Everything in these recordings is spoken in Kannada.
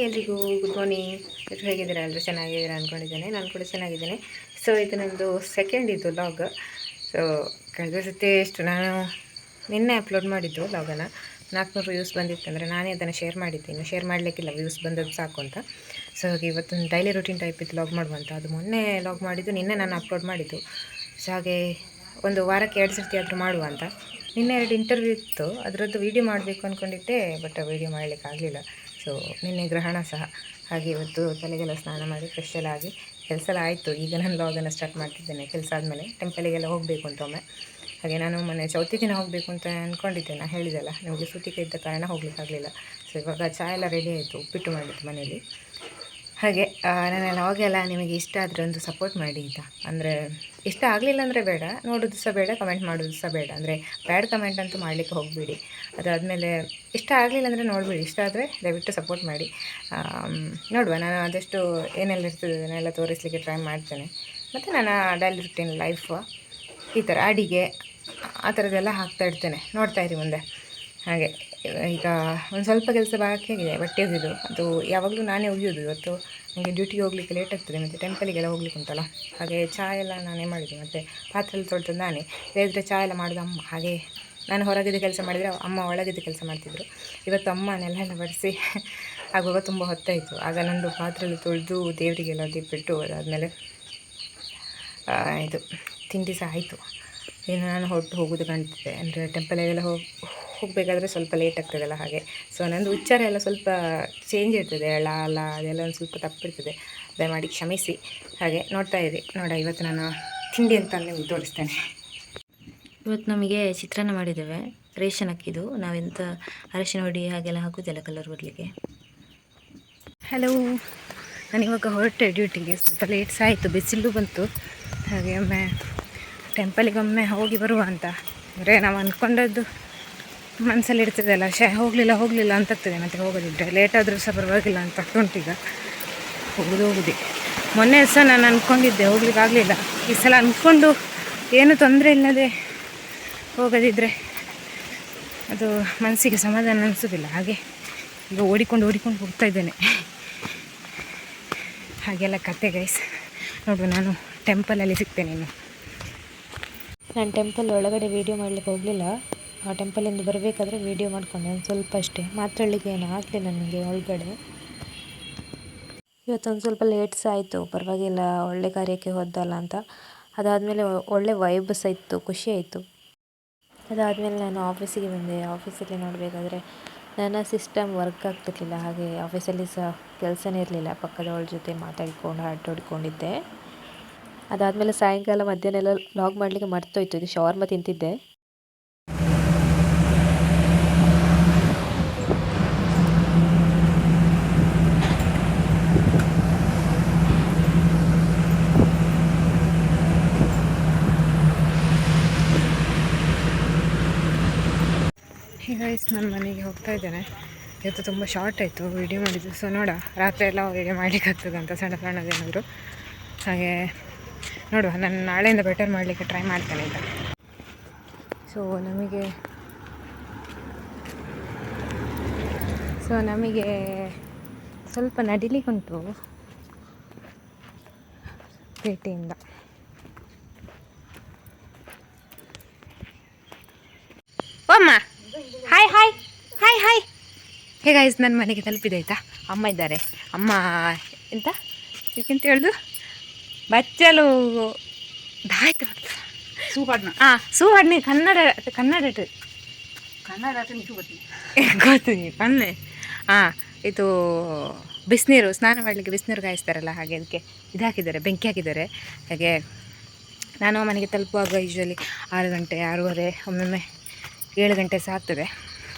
ಎಲ್ರಿಗೂ ಗುಡ್ ಮಾರ್ನಿಂಗ್. ಹೇಗಿದ್ದೀರಾ? ಎಲ್ಲರೂ ಚೆನ್ನಾಗಿದ್ದೀರಾ ಅಂದ್ಕೊಂಡಿದ್ದೇನೆ. ನಾನು ಕೂಡ ಚೆನ್ನಾಗಿದ್ದೇನೆ. ಸೊ ಇದು ನಮ್ಮದು ಸೆಕೆಂಡ್ ಇದು ಲಾಗ್. ಸೊ ಕಳೆದ ಸತಿ ನಾನು ನಿನ್ನೆ ಅಪ್ಲೋಡ್ ಮಾಡಿದ್ದು ಲಾಗನ್ನು 400 ವ್ಯೂಸ್ ಬಂದಿತ್ತು. ಅಂದರೆ ನಾನೇ ಅದನ್ನು ಶೇರ್ ಮಾಡಿದ್ದೀನಿ. ಶೇರ್ ಮಾಡಲಿಕ್ಕಿಲ್ಲ, ವ್ಯೂಸ್ ಬಂದದ್ದು ಸಾಕು ಅಂತ. ಸೊ ಹಾಗೆ ಇವತ್ತೊಂದು ಡೈಲಿ ರೂಟೀನ್ ಟೈಪ್ ಇತ್ತು ಲಾಗ್ ಮಾಡುವಂಥ. ಅದು ಮೊನ್ನೆ ಲಾಗ್ ಮಾಡಿದ್ದು, ನಿನ್ನೆ ನಾನು ಅಪ್ಲೋಡ್ ಮಾಡಿದ್ದು. ಸೊ ಹಾಗೆ ಒಂದು ವಾರಕ್ಕೆ 2 ಸರ್ತಿ ಆದರೂ ಮಾಡುವ ಅಂತ. ನಿನ್ನೆ 2 ಇಂಟರ್ವ್ಯೂ ಇತ್ತು, ಅದರದ್ದು ವೀಡಿಯೋ ಮಾಡಬೇಕು ಅಂದ್ಕೊಂಡಿದ್ದೆ, ಬಟ್ ವೀಡಿಯೋ ಮಾಡಲಿಕ್ಕಾಗಲಿಲ್ಲ. ಸೊ ನಿನ್ನೆ ಗ್ರಹಣ ಸಹ. ಹಾಗೆ ಇವತ್ತು ತಲೆಗೆಲ್ಲ ಸ್ನಾನ ಮಾಡಿ ಫ್ರೆಶ್ ಎಲ್ಲ ಆಗಿ ಕೆಲಸ ಎಲ್ಲ ಆಯಿತು. ಈಗ ನಾನು ಲಾಗನ್ನು ಸ್ಟಾರ್ಟ್ ಮಾಡ್ತಿದ್ದೇನೆ. ಕೆಲಸ ಆದಮೇಲೆ ಟೆಂಪಲಿಗೆಲ್ಲ ಹೋಗಬೇಕು ಅಂತ ಒಮ್ಮೆ. ಹಾಗೆ ನಾನು ಮೊನ್ನೆ ಚೌತಿ ದಿನ ಹೋಗಬೇಕು ಅಂತ ಅಂದ್ಕೊಂಡಿದ್ದೆ. ನಾನು ಹೇಳಿದೆಲ್ಲ ನಿಮಗೆ ಸೂತಿಕೆ ಇದ್ದ ಕಾರಣ ಹೋಗಲಿಕ್ಕಾಗಲಿಲ್ಲ. ಸೊ ಇವಾಗ ಚಹಾ ಎಲ್ಲ ರೆಡಿ ಆಯಿತು, ಉಪ್ಪಿಟ್ಟು ಮಾಡಿದ್ದು ಮನೇಲಿ. ಹಾಗೆ ನನ್ನ ಲಾಗೆಲ್ಲ ನಿಮಗೆ ಇಷ್ಟ ಆದರೆ ಒಂದು ಸಪೋರ್ಟ್ ಮಾಡಿ ಅಂತ. ಅಂದರೆ ಇಷ್ಟ ಆಗಲಿಲ್ಲ ಅಂದರೆ ಬೇಡ, ನೋಡೋದು ಸಹ ಬೇಡ, ಕಮೆಂಟ್ ಮಾಡೋದು ಸಹ ಬೇಡ. ಅಂದರೆ ಬ್ಯಾಡ್ ಕಮೆಂಟ್ ಅಂತೂ ಮಾಡಲಿಕ್ಕೆ ಹೋಗಬೇಡಿ. ಅದಾದಮೇಲೆ ಇಷ್ಟ ಆಗಲಿಲ್ಲ ಅಂದರೆ ನೋಡಬೇಡಿ, ಇಷ್ಟ ಆದರೆ ದಯವಿಟ್ಟು ಸಪೋರ್ಟ್ ಮಾಡಿ. ನೋಡುವ, ನಾನು ಆದಷ್ಟು ಏನೆಲ್ಲ ಇರ್ತದೆ ಅದನ್ನೆಲ್ಲ ತೋರಿಸಲಿಕ್ಕೆ ಟ್ರೈ ಮಾಡ್ತೇನೆ. ಮತ್ತು ನನ್ನ ಡೈಲಿ ರುಟೀನ್ ಲೈಫ್ ಈ ಥರ ಅಡಿಗೆ ಆ ಥರದ್ದೆಲ್ಲ ಹಾಕ್ತಾ ಇರ್ತೇನೆ. ನೋಡ್ತಾ ಇರಿ ಮುಂದೆ. ಹಾಗೆ ಈಗ ಒಂದು ಸ್ವಲ್ಪ ಕೆಲಸ ಬಾಕಿ ಆಗಿದೆ, ಬಟ್ಟೆ ಒಗೆಯೋದು. ಅದು ಯಾವಾಗಲೂ ನಾನೇ ಒಗೆಯೋದು. ಇವತ್ತು ನನಗೆ ಡ್ಯೂಟಿಗೆ ಹೋಗಲಿಕ್ಕೆ ಲೇಟ್ ಆಗ್ತದೆ, ಮತ್ತು ಟೆಂಪಲಿಗೆಲ್ಲ ಹೋಗ್ಲಿಕ್ಕೆ ಉಂಟಲ್ಲ. ಹಾಗೆ ಚಹಾ ಎಲ್ಲ ನಾನೇ ಮಾಡಿದ್ದು, ಮತ್ತು ಪಾತ್ರೆ ಎಲ್ಲ ತೊಳೆದು ನಾನೇ. ಬೇರೆ ಚಹಾ ಎಲ್ಲ ಮಾಡೋದು ಅಮ್ಮ. ಹಾಗೆ ನಾನು ಹೊರಗಿದ್ದು ಕೆಲಸ ಮಾಡಿದರೆ ಅಮ್ಮ ಒಳಗಿದ್ದು ಕೆಲಸ ಮಾಡ್ತಿದ್ರು. ಇವತ್ತು ಅಮ್ಮ ನೆಲ್ಲ ಬಡಿಸಿ ಆಗುವಾಗ ತುಂಬ ಹೊತ್ತಾಯಿತು. ಆಗ ನಂದು ಪಾತ್ರೆ ಎಲ್ಲ ತೊಳೆದು ದೇವರಿಗೆಲ್ಲ ದೀಪಿಟ್ಟು ಅದಾದಮೇಲೆ ಇದು ತಿಂಡಿ ಸಹ ಆಯಿತು. ಇನ್ನು ನಾನು ಹೋಗೋದು ಕಾಣ್ತಿದ್ದೆ. ಅಂದರೆ ಟೆಂಪಲಿಗೆಲ್ಲ ಹೋಗಬೇಕಾದ್ರೆ ಸ್ವಲ್ಪ ಲೇಟ್ ಆಗ್ತದಲ್ಲ ಹಾಗೆ. ಸೊ ನಂದು ಉಚ್ಚಾರ ಎಲ್ಲ ಸ್ವಲ್ಪ ಚೇಂಜ್ ಇರ್ತದೆ, ಅಲ್ಲ ಅದೆಲ್ಲ ಒಂದು ಸ್ವಲ್ಪ ತಪ್ಪಿರ್ತದೆ, ದಯಮಾಡಿ ಕ್ಷಮಿಸಿ. ಹಾಗೆ ನೋಡ್ತಾ ಇರಿ. ಇವತ್ತು ನಾನು ತಿಂಡಿ ಅಂತ ನಿಮಗೆ ತೋರಿಸ್ತೇನೆ. ಇವತ್ತು ನಮಗೆ ಚಿತ್ರಾನ್ನ ಮಾಡಿದ್ದೇವೆ, ರೇಷನ್ ಅಕ್ಕಿದು. ನಾವೆಂತ ಅರಿಶಿನ ಹುಡಿ ಹಾಗೆಲ್ಲ ಹಾಕೋದಿಲ್ಲ ಕಲರ್ ಬರಲಿಕ್ಕೆ. ಹಲೋ, ನಾನಿವಾಗ ಹೊರಟೆ ಡ್ಯೂಟಿಗೆ. ಸ್ವಲ್ಪ ಲೇಟ್ ಸಹ ಆಯಿತು, ಬಿಸಿಲು ಬಂತು. ಹಾಗೆ ಒಮ್ಮೆ ಟೆಂಪಲಿಗೊಮ್ಮೆ ಹೋಗಿ ಬರುವ ಅಂತ. ಅಂದರೆ ನಾವು ಅಂದ್ಕೊಂಡದ್ದು ಮನಸ್ಸಲ್ಲಿ ಇರ್ತದಲ್ಲ, ಹೋಗಲಿಲ್ಲ ಅಂತಾಗ್ತದೆ. ಮತ್ತು ಹೋಗೋದಿದ್ರೆ ಲೇಟ್ ಆದರೂ ಸಹ ಪರವಾಗಿಲ್ಲ ಅಂತ ಉಂಟೀಗ. ಹೋಗೋದೇ. ಮೊನ್ನೆ ಸಹ ನಾನು ಅಂದ್ಕೊಂಡಿದ್ದೆ, ಹೋಗ್ಲಿಕ್ಕಾಗಲಿಲ್ಲ. ಈ ಸಲ ಅಂದ್ಕೊಂಡು ಏನು ತೊಂದರೆ ಇಲ್ಲದೆ ಹೋಗೋದಿದ್ರೆ ಅದು ಮನಸ್ಸಿಗೆ ಸಮಾಧಾನ ಅನಿಸೋದಿಲ್ಲ. ಹಾಗೆ ಈಗ ಓಡಿಕೊಂಡು ಹೋಗ್ತಾ ಇದ್ದೇನೆ. ಹಾಗೆಲ್ಲ ಕತೆ ಗೈಸ್. ನೋಡು, ನಾನು ಟೆಂಪಲಲ್ಲಿ ಸಿಗ್ತೇನೆ ಇನ್ನು. ನಾನು ಟೆಂಪಲ್ ಒಳಗಡೆ ವೀಡಿಯೋ ಮಾಡಲಿಕ್ಕೆ ಹೋಗಲಿಲ್ಲ. ಆ ಟೆಂಪಲಿಂದ ಬರಬೇಕಾದ್ರೆ ವೀಡಿಯೋ ಮಾಡ್ಕೊಂಡೆ ಒಂದು ಸ್ವಲ್ಪ ಅಷ್ಟೇ. ಮಾತಾಡಲಿಕ್ಕೆ ಏನು ಆಗಲಿಲ್ಲ ನನಗೆ ಒಳಗಡೆ. ಇವತ್ತೊಂದು ಸ್ವಲ್ಪ ಲೇಟ್ ಸಹ ಆಯಿತು, ಪರವಾಗಿಲ್ಲ, ಒಳ್ಳೆ ಕಾರ್ಯಕ್ಕೆ ಹೋದಲ್ಲ ಅಂತ. ಅದಾದಮೇಲೆ ಒಳ್ಳೆ ವೈಬ್ಸ್ ಇತ್ತು, ಖುಷಿ ಆಯಿತು. ಅದಾದಮೇಲೆ ನಾನು ಆಫೀಸಿಗೆ ಬಂದೆ. ಆಫೀಸಲ್ಲಿ ನೋಡಬೇಕಾದ್ರೆ ನನ್ನ ಸಿಸ್ಟಮ್ ವರ್ಕ್ ಆಗ್ತಿರ್ಲಿಲ್ಲ. ಹಾಗೆ ಆಫೀಸಲ್ಲಿ ಸಹ ಕೆಲಸನೇ ಇರಲಿಲ್ಲ. ಪಕ್ಕದವಳ ಜೊತೆ ಮಾತಾಡಿಕೊಂಡು ಆಟಾಡಿಕೊಂಡಿದ್ದೆ. ಅದಾದಮೇಲೆ ಸಾಯಂಕಾಲ ಮಧ್ಯಾಹ್ನ ಎಲ್ಲ ಲಾಗ್ ಮಾಡಲಿಕ್ಕೆ ಮರ್ತೋಯ್ತು. ಇದು ಶವರ್ಮ ತಿಂತಿದ್ದೆ. ಗೈಸ್, ನಾನು ಮನೆಗೆ ಹೋಗ್ತಾ ಇದ್ದೇನೆ. ಇವತ್ತು ತುಂಬ ಶಾರ್ಟ್ ಆಯಿತು ವೀಡಿಯೋ ಮಾಡಿದ್ದು. ಸೊ ರಾತ್ರಿ ಎಲ್ಲ ವೀಡಿಯೋ ಮಾಡಲಿಕ್ಕಾಗ್ತದೆ ಅಂತ ಸಣ್ಣದೇನಾದರೂ. ಹಾಗೆ ನೋಡುವ, ನಾನು ನಾಳೆಯಿಂದ ಬೆಟರ್ ಮಾಡಲಿಕ್ಕೆ ಟ್ರೈ ಮಾಡ್ತೇನೆ ಅಂತ. ಸೊ ನಮಗೆ ಸ್ವಲ್ಪ ನಡಿಲಿಕ್ಕುಂಟು ಪೇಟೆಯಿಂದ. ಅಮ್ಮ ಹಾಯ್ ಹಾಯ್ ಹಾಯ್ ಹಾಯ್. ಹೇಗಾಯ್ತು, ನನ್ನ ಮನೆಗೆ ತಲುಪಿದೆ ಆಯಿತಾ. ಅಮ್ಮ ಇದ್ದಾರೆ. ಅಮ್ಮ ಎಂತ ಇದಕ್ಕೆಂತ ಹೇಳ್ದು, ಬಚ್ಚಲು ದಾಯ್ತು ಸೂಹಣ್ಣಿ ಕನ್ನಡ ಗೊತ್ತು ನೀವು ಪನ್ನೆ. ಇದು ಬಿಸಿನೀರು, ಸ್ನಾನ ಮಾಡಲಿಕ್ಕೆ ಬಿಸಿನೀರು ಕಾಯಿಸ್ತಾರಲ್ಲ, ಹಾಗೆ ಅದಕ್ಕೆ ಹಾಕಿದ್ದಾರೆ, ಬೆಂಕಿ ಹಾಕಿದ್ದಾರೆ. ಹಾಗೆ ನಾನು ಮನೆಗೆ ತಲುಪುವಾಗ ಯೂಶ್ವಲಿ 6 ಗಂಟೆ 6:30, ಒಮ್ಮೊಮ್ಮೆ 7 ಗಂಟೆ ಸಹ ಆಗ್ತದೆ.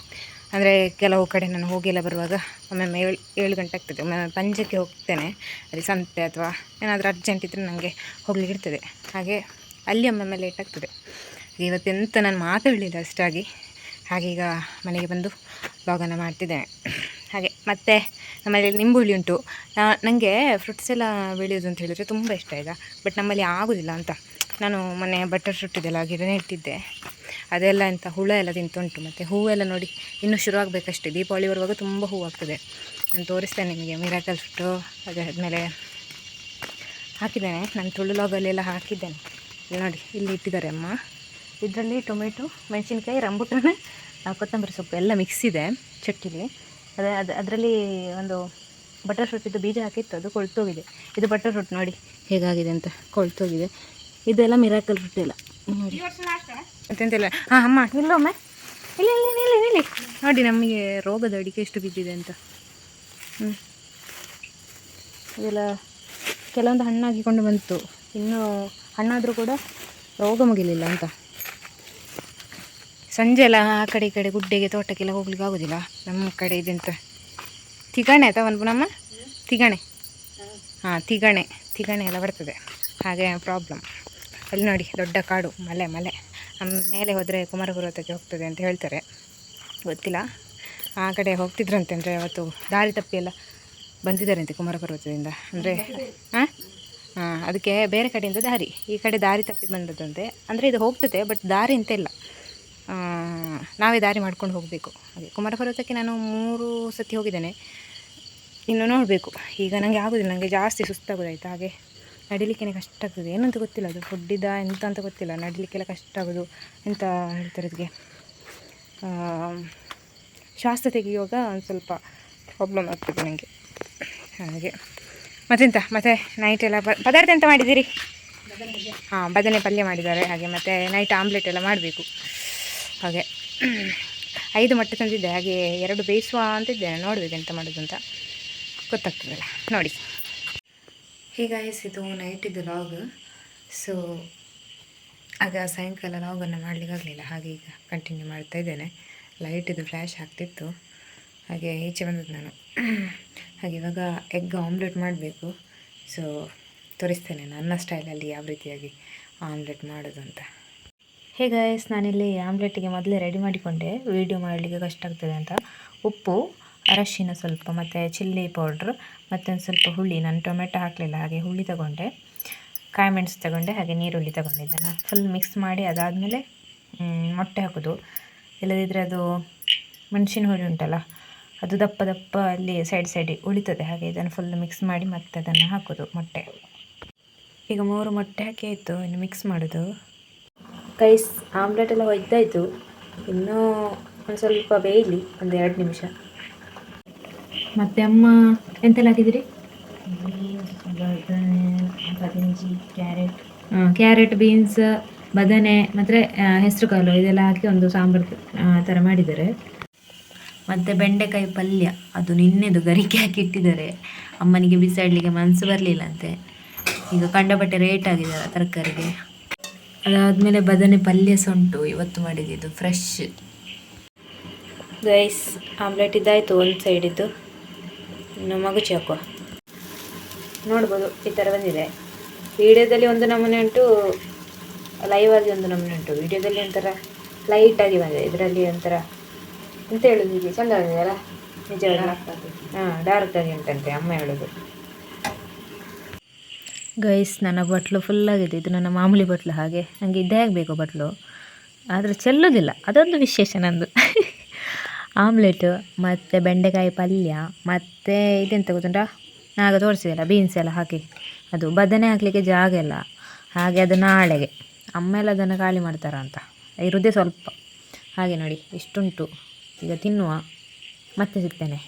ಅಂದರೆ ಕೆಲವು ಕಡೆ ನಾನು ಹೋಗಿಲ್ಲ ಬರುವಾಗ ಒಮ್ಮೊಮ್ಮೆ 7 ಗಂಟೆ ಆಗ್ತದೆ. ಒಮ್ಮೊಮ್ಮೆ ಪಂಜಕ್ಕೆ ಹೋಗ್ತೇನೆ, ಅಲ್ಲಿ ಸಂತೆ ಅಥವಾ ಏನಾದರೂ ಅರ್ಜೆಂಟ್ ಇದ್ದರೆ ನನಗೆ ಹೋಗ್ಲಿಕ್ಕೆ ಇರ್ತದೆ. ಹಾಗೆ ಅಲ್ಲಿ ಒಮ್ಮೊಮ್ಮೆ ಲೇಟ್ ಆಗ್ತದೆ. ಇವತ್ತೆಂತ ನಾನು ಮಾತಾಡಲಿಲ್ಲ ಅಷ್ಟಾಗಿ. ಹಾಗೆ ಈಗ ಮನೆಗೆ ಬಂದು ಲಾಗನ್ನು ಮಾಡ್ತಿದ್ದೇನೆ. ಹಾಗೆ ಮತ್ತು ನಮ್ಮಲ್ಲಿ ನಿಂಬುಳಿ ಉಂಟು. ನನಗೆ ಫ್ರೂಟ್ಸ್ ಎಲ್ಲ ಬೆಳೆಯೋದು ಅಂತ ಹೇಳಿದರೆ ತುಂಬ ಇಷ್ಟ ಈಗ. ಬಟ್ ನಮ್ಮಲ್ಲಿ ಆಗೋದಿಲ್ಲ ಅಂತ. ನಾನು ಮೊನ್ನೆ ಬಟರ್ ಫ್ರೂಟ್ ಇದೆಲ್ಲ ಗಿಡ ನೆಟ್ಟಿದ್ದೆ. ಅದೆಲ್ಲ ಎಂಥ ಹುಳ ಎಲ್ಲ ತಿಂತುಂಟು. ಮತ್ತು ಹೂವೆಲ್ಲ ನೋಡಿ ಇನ್ನೂ ಶುರುವಾಗಬೇಕಷ್ಟೇ, ದೀಪಾವಳಿ ಬರುವಾಗ ತುಂಬ ಹೂವಾಗ್ತದೆ. ನಾನು ತೋರಿಸ್ತೇನೆ ನಿಮಗೆ ಮಿರಾಕಲ್ ಫ್ರೂಟು. ಅದಾದಮೇಲೆ ಹಾಕಿದ್ದೇನೆ ನಾನು ತುಳು ಲಾಗಲ್ಲೆಲ್ಲ ಹಾಕಿದ್ದೇನೆ. ನೋಡಿ ಇಲ್ಲಿ ಇಟ್ಟಿದ್ದಾರೆ ಅಮ್ಮ. ಇದರಲ್ಲಿ ಟೊಮೆಟೊ, ಮೆಣಸಿನ್ಕಾಯಿ, ರಂಬುಟಾಣ, ಕೊತ್ತಂಬರಿ ಸೊಪ್ಪು ಎಲ್ಲ ಮಿಕ್ಸ್ ಇದೆ ಚಟ್ಟಿಲಿ. ಅದರಲ್ಲಿ ಒಂದು ಬಟರ್ ಫ್ರೂಟಿದ್ದು ಬೀಜ ಹಾಕಿತ್ತು, ಅದು ಕೊಳ್ತೋಗಿದೆ. ಇದು ಬಟರ್ ಫ್ರೂಟ್ ನೋಡಿ ಹೇಗಾಗಿದೆ ಅಂತ, ಕೊಳ್ತೋಗಿದೆ. ಇದೆಲ್ಲ ಮಿರಾಕಲ್ ಫ್ರೂಟ್ ಎಲ್ಲ ನೋಡಿ ಮತ್ತೆಂತೆಲ್ಲ. ಹಾಂ ಅಮ್ಮ ನಿಲ್ಲೊಮ್ಮೆ, ಇಲ್ಲ ಇಲ್ಲ ನಿಲ್ಲಿ ನಿಲ್ಲಿ. ನೋಡಿ ನಮಗೆ ರೋಗದ ಅಡಿಕೆ ಎಷ್ಟು ಬಿದ್ದಿದೆ ಅಂತ. ಇದೆಲ್ಲ ಕೆಲವೊಂದು ಹಣ್ಣಾಗಿಕೊಂಡು ಬಂತು, ಇನ್ನೂ ಹಣ್ಣಾದರೂ ಕೂಡ ರೋಗ ಮುಗಿಲಿಲ್ಲ ಅಂತ. ಸಂಜೆ ಎಲ್ಲ ಆ ಕಡೆ ಈ ಕಡೆ ಗುಡ್ಡೆಗೆ ತೋಟಕ್ಕೆಲ್ಲ ಹೋಗ್ಲಿಕ್ಕೆ ಆಗೋದಿಲ್ಲ. ನಮ್ಮ ಕಡೆ ಇದೆಂತ ತಿಗಣೆ ಅಥವಾ ಒಂದು ನಮ್ಮ ತಿಗಣೆ, ಹಾಂ ತಿಗಣೆ ಎಲ್ಲ ಬರ್ತದೆ, ಹಾಗೆ ಪ್ರಾಬ್ಲಮ್. ಅಲ್ಲಿ ನೋಡಿ ದೊಡ್ಡ ಕಾಡು, ಮಲೆ ಮೇಲೆ ಹೋದರೆ ಕುಮಾರ ಪರ್ವತಕ್ಕೆ ಹೋಗ್ತದೆ ಅಂತ ಹೇಳ್ತಾರೆ, ಗೊತ್ತಿಲ್ಲ. ಆ ಕಡೆ ಹೋಗ್ತಿದ್ರಂತೆ, ಅಂದರೆ ಅವತ್ತು ದಾರಿ ತಪ್ಪಿ ಎಲ್ಲ ಬಂದಿದ್ದಾರಂತೆ ಕುಮಾರ ಪರ್ವತದಿಂದ. ಅಂದರೆ ಹಾಂ ಅದಕ್ಕೆ ಬೇರೆ ಕಡೆಯಿಂದ ದಾರಿ, ಈ ಕಡೆ ದಾರಿ ತಪ್ಪಿ ಬಂದದಂತೆ. ಅಂದರೆ ಇದು ಹೋಗ್ತದೆ ಬಟ್ ದಾರಿ ಅಂತ ಇಲ್ಲ, ನಾವೇ ದಾರಿ ಮಾಡ್ಕೊಂಡು ಹೋಗಬೇಕು. ಹಾಗೆ ಕುಮಾರ ಪರ್ವತಕ್ಕೆ ನಾನು 3 ಸತಿ ಹೋಗಿದ್ದೇನೆ, ಇನ್ನು ನೋಡಬೇಕು. ಈಗ ನನಗೆ ಆಗೋದಿಲ್ಲ, ನನಗೆ ಜಾಸ್ತಿ ಸುಸ್ತಾಗೋದಾಯ್ತು, ಹಾಗೆ ನಡಿಲಿಕ್ಕೆ ಕಷ್ಟ ಆಗ್ತದೆ. ಏನಂತ ಗೊತ್ತಿಲ್ಲ, ಅದು ಫುಡ್ಡಿದ ಎಂತ ಅಂತ ಗೊತ್ತಿಲ್ಲ, ನಡಿಲಿಕ್ಕೆಲ್ಲ ಕಷ್ಟ ಆಗೋದು. ಎಂತ ಹೇಳ್ತಾರೆ ಅದಕ್ಕೆ, ಶ್ವಾಸ ತೆಗೆಯುವಾಗ ಒಂದು ಸ್ವಲ್ಪ ಪ್ರಾಬ್ಲಮ್ ಆಗ್ತದೆ ನನಗೆ. ಹಾಗೆ ಮತ್ತೆಂತ, ಮತ್ತೆ ನೈಟ್ ಎಲ್ಲ ಪದಾರ್ಥ ಎಂತ ಮಾಡಿದ್ದೀರಿ? ಹಾಂ ಬದನೆ ಪಲ್ಯ ಮಾಡಿದ್ದಾರೆ. ಹಾಗೆ ಮತ್ತು ನೈಟ್ ಆಮ್ಲೆಟ್ ಎಲ್ಲ ಮಾಡಬೇಕು. ಹಾಗೆ 5 ಮೊಟ್ಟೆ ತಂದಿದ್ದೆ, ಹಾಗೆ 2 ಬೇಯಿಸುವ ಅಂತಿದ್ದೇನೆ, ನೋಡಬೇಕು ಎಂತ ಮಾಡೋದು ಅಂತ, ಗೊತ್ತಾಗ್ತದಲ್ಲ ನೋಡಿ. ಹೀಗಾಯ್ಸ್ ಇದು ನೈಟಿದ್ದು ಲಾಗ್. ಸೊ ಆಗ ಸಾಯಂಕಾಲ ಲಾಗನ್ನು ಮಾಡಲಿಕ್ಕಾಗಲಿಲ್ಲ, ಹಾಗೆ ಈಗ ಕಂಟಿನ್ಯೂ ಮಾಡ್ತಾ ಇದ್ದೇನೆ. ಲೈಟಿದು ಫ್ಲ್ಯಾಶ್ ಆಗ್ತಿತ್ತು, ಹಾಗೆ ಈಚೆ ಬಂದದ್ದು ನಾನು. ಹಾಗೆ ಇವಾಗ ಎಗ್ ಆಮ್ಲೆಟ್ ಮಾಡಬೇಕು. ಸೊ ತೋರಿಸ್ತೇನೆ ನನ್ನ ಸ್ಟೈಲಲ್ಲಿ ಯಾವ ರೀತಿಯಾಗಿ ಆಮ್ಲೆಟ್ ಮಾಡೋದು ಅಂತ. ಹೇಗಾಯ್ಸ್ ನಾನಿಲ್ಲಿ ಆಮ್ಲೆಟಿಗೆ ಮೊದಲೇ ರೆಡಿ ಮಾಡಿಕೊಂಡೆ, ವೀಡಿಯೋ ಮಾಡಲಿಕ್ಕೆ ಕಷ್ಟ ಆಗ್ತದೆ ಅಂತ. ಉಪ್ಪು, ಅರಶಿನ ಸ್ವಲ್ಪ, ಮತ್ತು ಚಿಲ್ಲಿ ಪೌಡ್ರ್, ಮತ್ತೊಂದು ಸ್ವಲ್ಪ ಹುಳಿ. ನಾನು ಟೊಮೆಟೊ ಹಾಕಲಿಲ್ಲ, ಹಾಗೆ ಹುಳಿ ತಗೊಂಡೆ, ಕಾಯಿ ಮೆಣಸು ತಗೊಂಡೆ, ಹಾಗೆ ನೀರುಳ್ಳಿ ತಗೊಂಡಿದ್ದನ್ನು ಫುಲ್ ಮಿಕ್ಸ್ ಮಾಡಿ ಅದಾದಮೇಲೆ ಮೊಟ್ಟೆ ಹಾಕೋದು. ಇಲ್ಲದಿದ್ದರೆ ಅದು ಮೆಣಸಿನ ಹುಳಿ ಉಂಟಲ್ಲ, ಅದು ದಪ್ಪ ದಪ್ಪ ಅಲ್ಲಿ ಸೈಡಿಗೆ ಉಳಿತದೆ. ಹಾಗೆ ಇದನ್ನು ಫುಲ್ ಮಿಕ್ಸ್ ಮಾಡಿ ಮತ್ತೆ ಅದನ್ನು ಹಾಕೋದು ಮೊಟ್ಟೆ. ಈಗ 3 ಮೊಟ್ಟೆ ಹಾಕಿ ಆಯಿತು, ಇನ್ನು ಮಿಕ್ಸ್ ಮಾಡೋದು. ಗೈಸ್ ಆಮ್ಲೆಟ್ ಎಲ್ಲ ಒಯ್ದಾಯಿತು, ಇನ್ನೂ ಒಂದು ಸ್ವಲ್ಪ ಬೇಯಲಿ, ಒಂದು 2 ನಿಮಿಷ. ಮತ್ತು ಅಮ್ಮ ಎಂತೆಲ್ಲ ಹಾಕಿದ್ದೀರಿ? ಬದನೆ, ಕ್ಯಾರೆಟ್, ಬೀನ್ಸ್, ಬದನೆ ಮತ್ತು ಹೆಸರು ಕಾಳು ಇದೆಲ್ಲ ಹಾಕಿ ಒಂದು ಸಾಂಬಾರು ಥರ ಮಾಡಿದ್ದಾರೆ. ಮತ್ತು ಬೆಂಡೆಕಾಯಿ ಪಲ್ಯ, ಅದು ನಿನ್ನೆದು ಗರಿಕೆ ಹಾಕಿ ಇಟ್ಟಿದ್ದಾರೆ. ಅಮ್ಮನಿಗೆ ಬಿಸಾಡಲಿಕ್ಕೆ ಮನಸ್ಸು ಬರಲಿಲ್ಲಂತೆ, ಈಗ ಕಂಡಪಟ್ಟೆ ರೇಟ್ ಆಗಿದೆ ತರಕಾರಿಗೆ. ಅದಾದಮೇಲೆ ಬದನೆ ಪಲ್ಯ ಸಹ ಉಂಟು, ಇವತ್ತು ಮಾಡಿದ್ದು ಫ್ರೆಶ್. ಗೈಸ್ ಆಮ್ಲೆಟ್ ಇದ್ದಾಯಿತು ಒಂದು ಸೈಡಿದ್ದು, ಇನ್ನು ಮಗುಚಿ ಹಾಕುವ. ನೋಡ್ಬೋದು ಈ ಥರ ಬಂದಿದೆ. ವೀಡಿಯೋದಲ್ಲಿ ಒಂದು ನಮೂನೆ ಉಂಟು, ಲೈವಾಗಿ ಒಂದು ನಮೂನೆ ಉಂಟು. ವೀಡಿಯೋದಲ್ಲಿ ಒಂಥರ ಲೈಟಾಗಿ ಬಂದಿದೆ, ಇದರಲ್ಲಿ ಒಂಥರ ಎಂತ ಹೇಳೋದು, ಹೀಗೆ ಚೆಂದ ಬಂದಿದೆಯಲ್ಲ ನಿಜವಾಗಿ. ಹಾಂ ಡಾರ್ಕಾಗಿ ಉಂಟಂತೆ ಅಮ್ಮ ಹೇಳೋದು. ಗೈಸ್ ನನ್ನ ಬಟ್ಲು ಫುಲ್ಲಾಗಿದೆ, ಇದು ನನ್ನ ಮಾಮೂಲಿ ಬಟ್ಲು, ಹಾಗೆ ನನಗೆ ಇದ್ದೇ ಆಗಬೇಕು ಬಟ್ಲು, ಆದರೆ ಚೆಲ್ಲೋದಿಲ್ಲ, ಅದೊಂದು ವಿಶೇಷ ನಂದು. ಆಮ್ಲೆಟು ಮತ್ತು ಬೆಂಡೆಕಾಯಿ ಪಲ್ಯ, ಮತ್ತು ಇದೆಂತ ಗೊತ್ತುಂಟ, ಆಗ ತೋರಿಸಿದೆಲ್ಲ ಬೀನ್ಸ್ ಎಲ್ಲ ಹಾಕಿ, ಅದು ಬದನೆ ಹಾಕಲಿಕ್ಕೆ ಜಾಗ ಇಲ್ಲ, ಹಾಗೆ ಅದು ನಾಳೆಗೆ ಅಮ್ಮ ಎಲ್ಲ ಅದನ್ನು ಖಾಲಿ ಮಾಡ್ತಾರ ಅಂತ ಇರೋದೇ ಸ್ವಲ್ಪ. ಹಾಗೆ ನೋಡಿ ಇಷ್ಟುಂಟು, ಈಗ ತಿನ್ನುವ, ಮತ್ತೆ ಸಿಗ್ತೇನೆ.